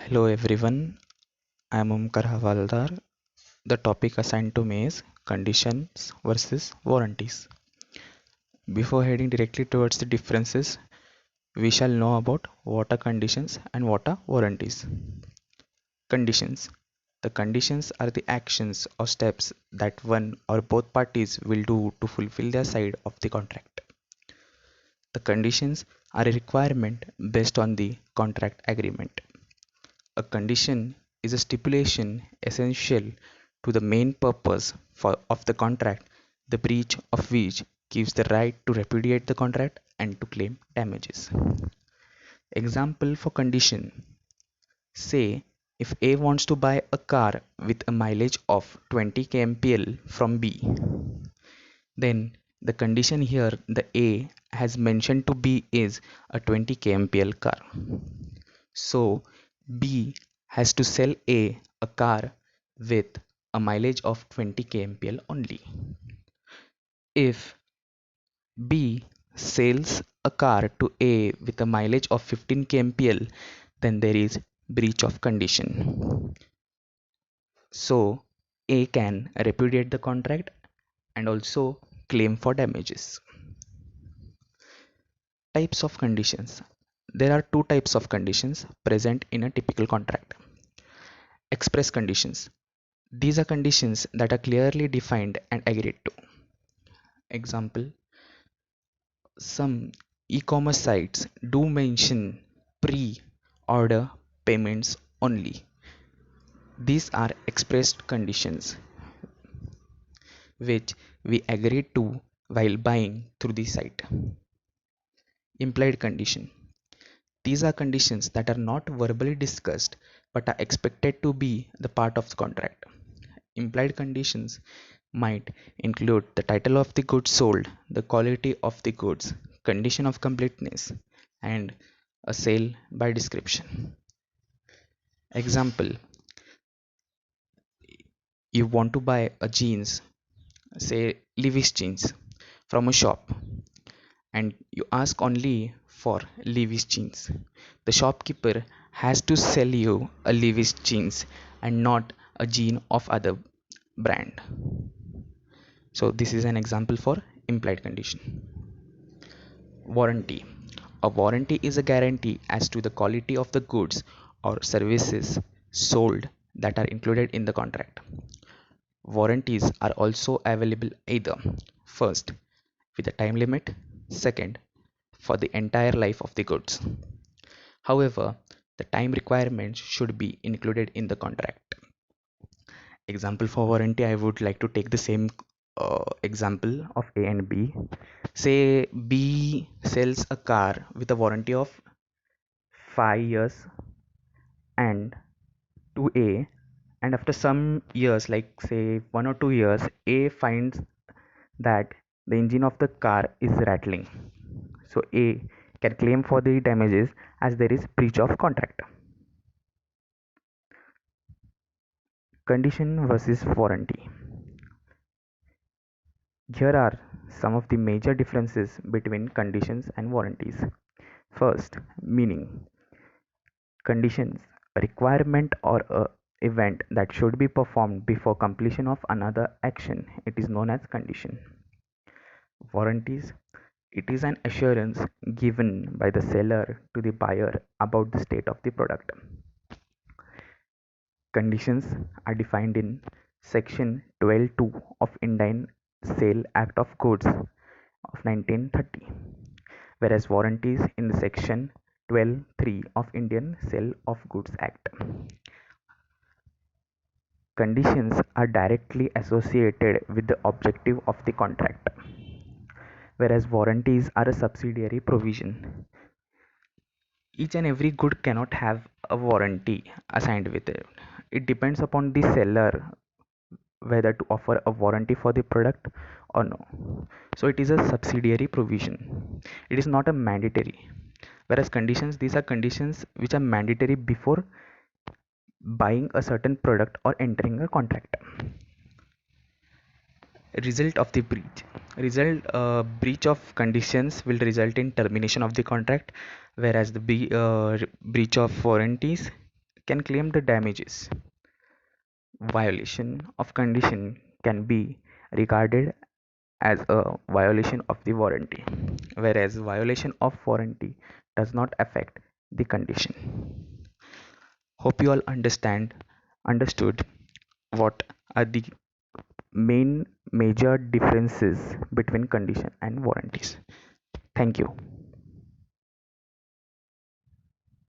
Hello everyone, I am Omkar Havaldar. The topic assigned to me is conditions versus warranties. Before heading directly towards the differences, we shall know about what are conditions and what are warranties. Conditions. The conditions are the actions or steps that one or both parties will do to fulfill their side of the contract. The conditions are a requirement based on the contract agreement. A condition is a stipulation essential to the main purpose of the contract, the breach of which gives the right to repudiate the contract and to claim damages. Example for condition. Say, if A wants to buy a car with a mileage of 20 kmpl from B, then the condition here the A has mentioned to B is a 20 kmpl car. So B has to sell a car with a mileage of 20 kmpl only. If B sells a car to A with a mileage of 15 kmpl, then there is breach of condition. So A can repudiate the contract and also claim for damages. Types of conditions. There are two types of conditions present in a typical contract. Express conditions. These are conditions that are clearly defined and agreed to. Example, some e-commerce sites do mention pre-order payments only. These are expressed conditions which we agreed to while buying through the site. Implied condition. These are conditions that are not verbally discussed but are expected to be the part of the contract. Implied conditions might include the title of the goods sold, the quality of the goods, condition of completeness, and a sale by description. Example, you want to buy a jeans, say Levi's jeans, from a shop, and you ask only for Levi's jeans. The shopkeeper has to sell you a Levi's jeans and not a jean of other brand. So this is an example for implied condition. Warranty. A warranty is a guarantee as to the quality of the goods or services sold that are included in the contract. Warranties are also available either first, with a time limit, second, for the entire life of the goods. However, the time requirements should be included in the contract. Example for warranty, I would like to take the same example of A and B. Say B sells a car with a warranty of 5 years and to A, and after some years, like say 1 or 2 years, A finds that the engine of the car is rattling. So A can claim for the damages as there is breach of contract. Condition versus warranty. Here are some of the major differences between conditions and warranties. First, meaning. Conditions, a requirement or a event that should be performed before completion of another action. It is known as condition. Warranties, it is an assurance given by the seller to the buyer about the state of the product. Conditions are defined in Section 12(2) of Indian Sale Act of Goods of 1930, whereas warranties in the Section 12(3) of Indian Sale of Goods Act. Conditions are directly associated with the objective of the contract, whereas warranties are a subsidiary provision. Each and every good cannot have a warranty assigned with it. It depends upon the seller whether to offer a warranty for the product or no. So it is a subsidiary provision. It is not a mandatory. Whereas conditions, these are conditions which are mandatory before buying a certain product or entering a contract. Result of the breach of conditions will result in termination of the contract, whereas the breach of warranties can claim the damages. Violation of condition can be regarded as a violation of the warranty, whereas violation of warranty does not affect the condition. Hope you all understood what are the main major differences between condition and warranties. Thank you.